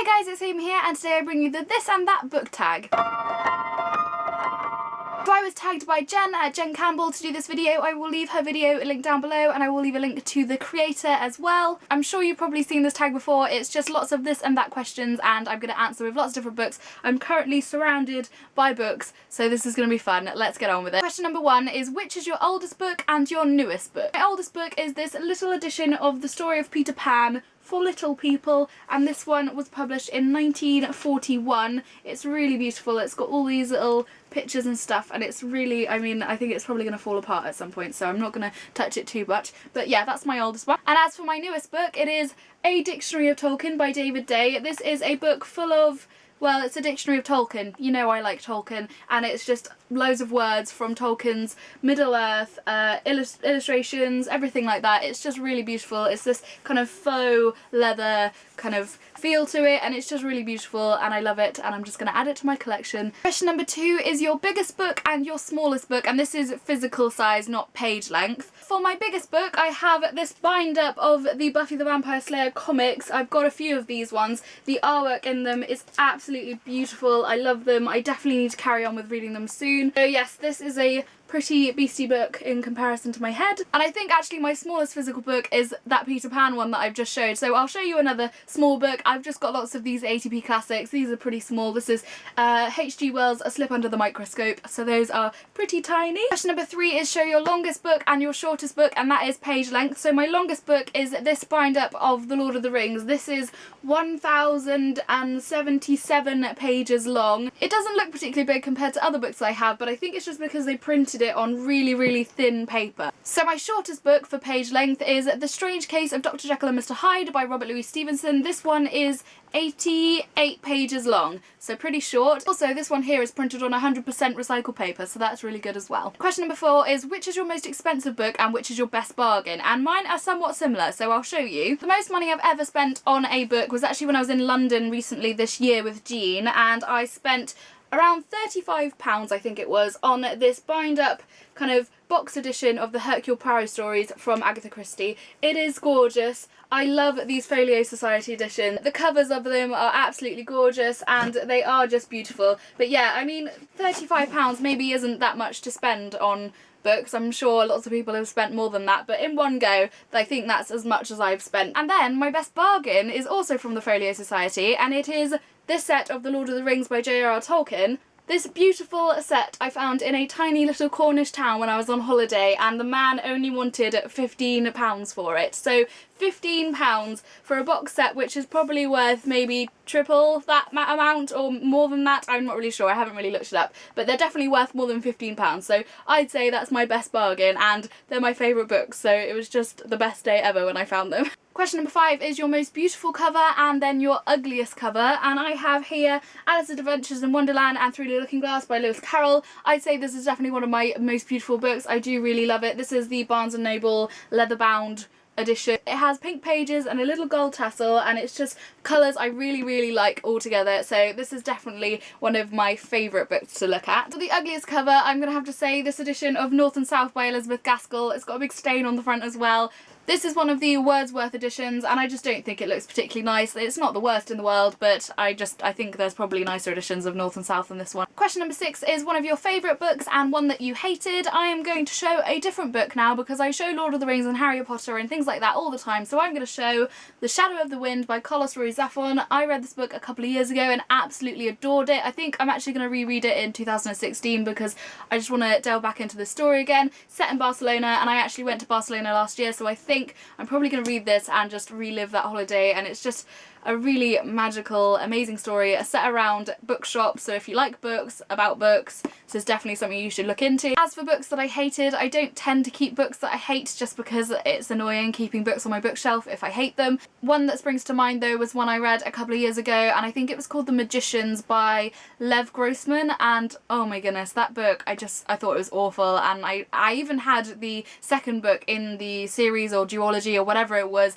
Hey guys, it's Amy here, and today I bring you the This and That book tag. So I was tagged by Jen at Jen Campbell to do this video. I will leave her video linked down below, and I will leave a link to the creator as well. I'm sure you've probably seen this tag before. It's just lots of this and that questions, and I'm going to answer with lots of different books. I'm currently surrounded by books, so this is going to be fun. Let's get on with it. Question number 1 is, which is your oldest book and your newest book? My oldest book is this little edition of The Story of Peter Pan for little people, and this one was published in 1941. It's really beautiful. It's got all these little pictures and stuff, and it's really, I think it's probably going to fall apart at some point, so I'm not going to touch it too much. But yeah, that's my oldest one. And as for my newest book, it is A Dictionary of Tolkien by David Day. This is a book full of, well, it's a dictionary of Tolkien. You know I like Tolkien, and it's just loads of words from Tolkien's Middle-earth, illustrations, everything like that. It's just really beautiful. It's this kind of faux leather kind of feel to it, and it's just really beautiful, and I love it, and I'm just going to add it to my collection. Question number 2 is your biggest book and your smallest book, and this is physical size, not page length. For my biggest book, I have this bind up of the Buffy the Vampire Slayer comics. I've got a few of these ones. The artwork in them is absolutely beautiful. I love them. I definitely need to carry on with reading them soon. So yes, this is a pretty beastie book in comparison to my head. And I think actually my smallest physical book is that Peter Pan one that I've just showed. So I'll show you another small book. I've just got lots of these ATP classics. These are pretty small. This is H.G. Wells' A Slip Under the Microscope. So those are pretty tiny. Question number 3 is show your longest book and your shortest book, and that is page length. So my longest book is this bind up of The Lord of the Rings. This is 1077 pages long. It doesn't look particularly big compared to other books I have, but I think it's just because they printed it on really thin paper. So my shortest book for page length is The Strange Case of Dr. Jekyll and Mr. Hyde by Robert Louis Stevenson. This one is 88 pages long, so pretty short. Also, this one here is printed on 100% recycled paper, so that's really good as well. Question number 4 is, which is your most expensive book and which is your best bargain? And mine are somewhat similar, so I'll show you. The most money I've ever spent on a book was actually when I was in London recently this year with Jean, and I spent around £35, I think it was, on this bind up kind of box edition of the Hercule Poirot stories from Agatha Christie. It is gorgeous. I love these Folio Society editions. The covers of them are absolutely gorgeous, and they are just beautiful. But yeah, I mean, £35 maybe isn't that much to spend on books. I'm sure lots of people have spent more than that, but in one go I think that's as much as I've spent. And then my best bargain is also from the Folio Society, and it is this set of The Lord of the Rings by J.R.R. Tolkien. This beautiful set I found in a tiny little Cornish town when I was on holiday, and the man only wanted £15 for it. So £15 for a box set which is probably worth maybe triple that amount or more than that. I'm not really sure, I haven't really looked it up, but they're definitely worth more than £15, so I'd say that's my best bargain, and they're my favourite books, so it was just the best day ever when I found them. Question number 5 is your most beautiful cover and then your ugliest cover, and I have here Alice's Adventures in Wonderland and Through the Looking Glass by Lewis Carroll. I'd say this is definitely one of my most beautiful books. I do really love it. This is the Barnes & Noble leather-bound edition. It has pink pages and a little gold tassel, and it's just colours I really like all together, so this is definitely one of my favourite books to look at. For the ugliest cover, I'm going to have to say this edition of North and South by Elizabeth Gaskell. It's got a big stain on the front as well. This is one of the Wordsworth editions, and I just don't think it looks particularly nice. It's not the worst in the world, but I think there's probably nicer editions of North and South than this one. Question number 6 is one of your favourite books and one that you hated. I am going to show a different book now because I show Lord of the Rings and Harry Potter and things like that all the time, so I'm going to show The Shadow of the Wind by Carlos Ruiz Zafón. I read this book a couple of years ago and absolutely adored it. I think I'm actually going to reread it in 2016 because I just want to delve back into the story again. Set in Barcelona, and I actually went to Barcelona last year, so I think I'm probably going to read this and just relive that holiday, and it's just a really magical, amazing story set around bookshops, so if you like books, about books, this is definitely something you should look into. As for books that I hated, I don't tend to keep books that I hate just because it's annoying keeping books on my bookshelf if I hate them. One that springs to mind though was one I read a couple of years ago, and I think it was called The Magicians by Lev Grossman, and oh my goodness, that book, I thought it was awful, and I even had the second book in the series or duology or whatever it was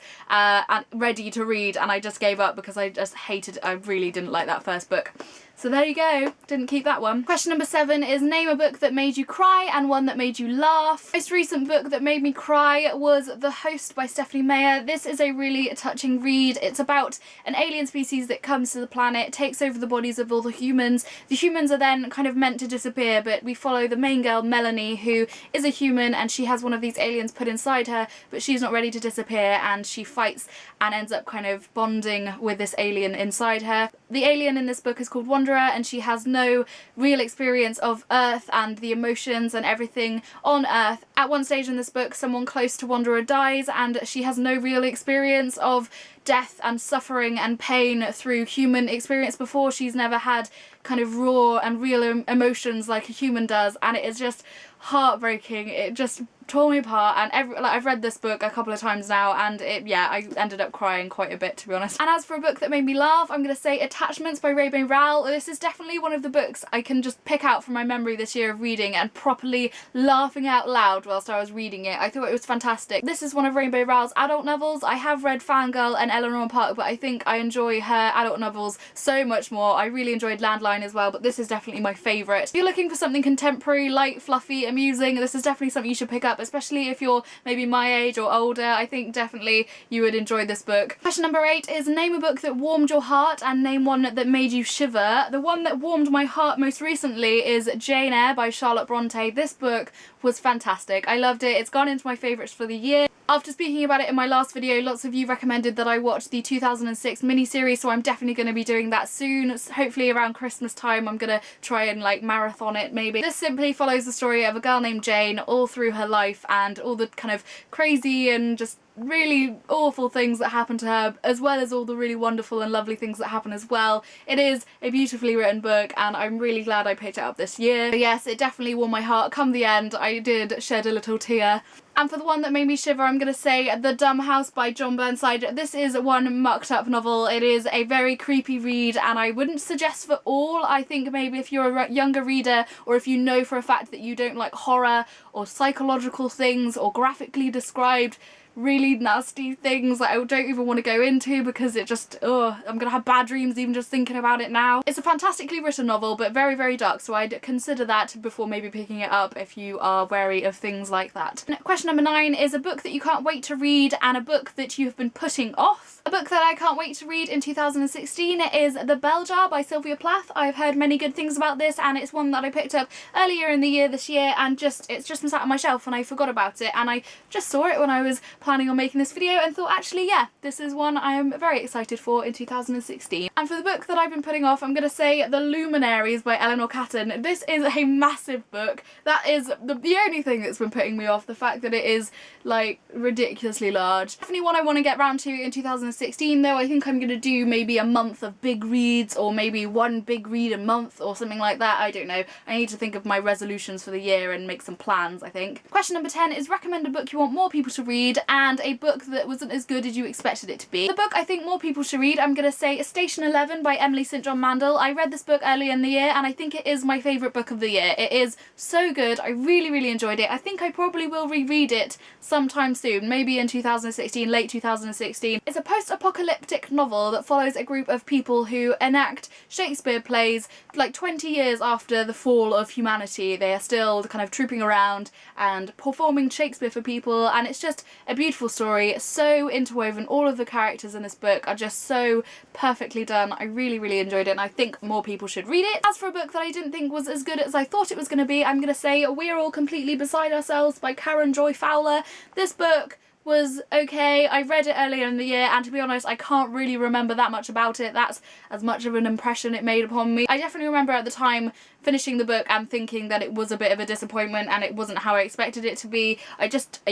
ready to read, and I just gave gave up because I just hated it. I really didn't like that first book. So there you go, didn't keep that one. Question number 7 is name a book that made you cry and one that made you laugh. Most recent book that made me cry was The Host by Stephanie Meyer. This is a really touching read. It's about an alien species that comes to the planet, takes over the bodies of all the humans. The humans are then kind of meant to disappear, but we follow the main girl, Melanie, who is a human, and she has one of these aliens put inside her, but she's not ready to disappear, and she fights and ends up kind of bonding with this alien inside her. The alien in this book is called Wanderer, and she has no real experience of Earth and the emotions and everything on Earth. At one stage in this book, someone close to Wanderer dies, and she has no real experience of death and suffering and pain through human experience before. She's never had kind of raw and real emotions like a human does, and it is just heartbreaking. It just tore me apart, and I've read this book a couple of times now, and I ended up crying quite a bit, to be honest. And as for a book that made me laugh, I'm going to say Attachments by Rainbow Rowell. This is definitely one of the books I can just pick out from my memory this year of reading and properly laughing out loud whilst I was reading it. I thought it was fantastic. This is one of Rainbow Rowell's adult novels. I have read Fangirl and Eleanor Park, but I think I enjoy her adult novels so much more. I really enjoyed Landline as well, but this is definitely my favourite. If you're looking for something contemporary, light, fluffy, amusing, this is definitely something you should pick up, especially if you're maybe my age or older. I think definitely you would enjoy this book. Question number 8 is name a book that warmed your heart and name one that made you shiver. The one that warmed my heart most recently is Jane Eyre by Charlotte Bronte. This book was fantastic. I loved it. It's gone into my favourites for the year. After speaking about it in my last video, lots of you recommended that I watch the 2006 miniseries, so I'm definitely going to be doing that soon. Hopefully around Christmas time I'm going to try and like marathon it maybe. This simply follows the story of a girl named Jane all through her life and all the kind of crazy and just really awful things that happen to her, as well as all the really wonderful and lovely things that happen as well. It is a beautifully written book, and I'm really glad I picked it up this year. But yes, it definitely warmed my heart. Come the end, I did shed a little tear. And for the one that made me shiver, I'm going to say The Dumb House by John Burnside. This is one mucked up novel. It is a very creepy read, and I wouldn't suggest for all. I think maybe if you're a younger reader, or if you know for a fact that you don't like horror or psychological things or graphically described really nasty things that I don't even want to go into because it just, I'm gonna have bad dreams even just thinking about it now. It's a fantastically written novel, but very, very dark, so I'd consider that before maybe picking it up if you are wary of things like that. Question number 9 is a book that you can't wait to read and a book that you have been putting off. A book that I can't wait to read in 2016 is The Bell Jar by Sylvia Plath. I've heard many good things about this, and it's one that I picked up earlier in the year this year, and it's just been sat on my shelf and I forgot about it, and I just saw it when I was planning on making this video and thought, actually, yeah, this is one I am very excited for in 2016. And for the book that I've been putting off, I'm going to say The Luminaries by Eleanor Catton. This is a massive book. That is the only thing that's been putting me off, the fact that it is like ridiculously large. Definitely one I want to get round to in 2016 though. I think I'm going to do maybe a month of big reads, or maybe one big read a month or something like that. I don't know. I need to think of my resolutions for the year and make some plans, I think. Question number 10 is recommend a book you want more people to read and a book that wasn't as good as you expected it to be. The book I think more people should read, I'm going to say Station 11 by Emily St John Mandel. I read this book earlier in the year and I think it is my favourite book of the year. It is so good. I really, really enjoyed it. I think I probably will reread it sometime soon, maybe in 2016, late 2016. It's a post-apocalyptic novel that follows a group of people who enact Shakespeare plays like 20 years after the fall of humanity. They are still kind of trooping around and performing Shakespeare for people, and it's just a beautiful story, so interwoven. All of the characters in this book are just so perfectly done. I really, really enjoyed it, and I think more people should read it. As for a book that I didn't think was as good as I thought it was going to be, I'm going to say We're All Completely Beside Ourselves by Karen Joy Fowler. This book was okay. I read it earlier in the year, and to be honest, I can't really remember that much about it. That's as much of an impression it made upon me. I definitely remember at the time finishing the book and thinking that it was a bit of a disappointment and it wasn't how I expected it to be. I just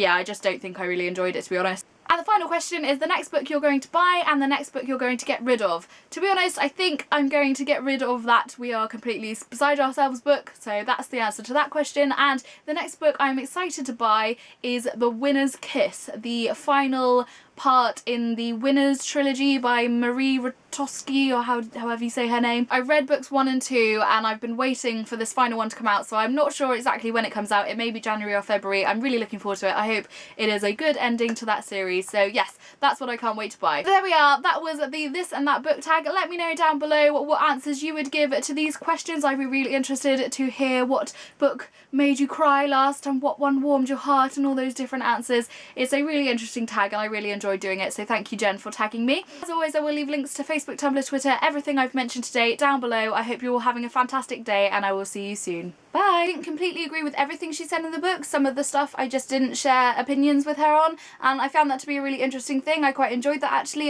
don't think I really enjoyed it, to be honest. And the final question is the next book you're going to buy and the next book you're going to get rid of. To be honest, I think I'm going to get rid of that We Are Completely Beside Ourselves book, so that's the answer to that question. And the next book I'm excited to buy is The Winner's Kiss, the final part in the Winners trilogy by Marie Rotosky, or however you say her name. I read books 1 and 2 and I've been waiting for this final one to come out, so I'm not sure exactly when it comes out. It may be January or February. I'm really looking forward to it. I hope it is a good ending to that series. So yes, that's what I can't wait to buy. There we are. That was the this and that book tag. Let me know down below what answers you would give to these questions. I'd be really interested to hear what book made you cry last and what one warmed your heart and all those different answers. It's a really interesting tag and I really enjoyed doing it, so thank you, Jen, for tagging me. As always, I will leave links to Facebook, Tumblr, Twitter, everything I've mentioned today down below. I hope you're all having a fantastic day and I will see you soon. Bye! I didn't completely agree with everything she said in the book. Some of the stuff I just didn't share opinions with her on, and I found that to be a really interesting thing. I quite enjoyed that actually.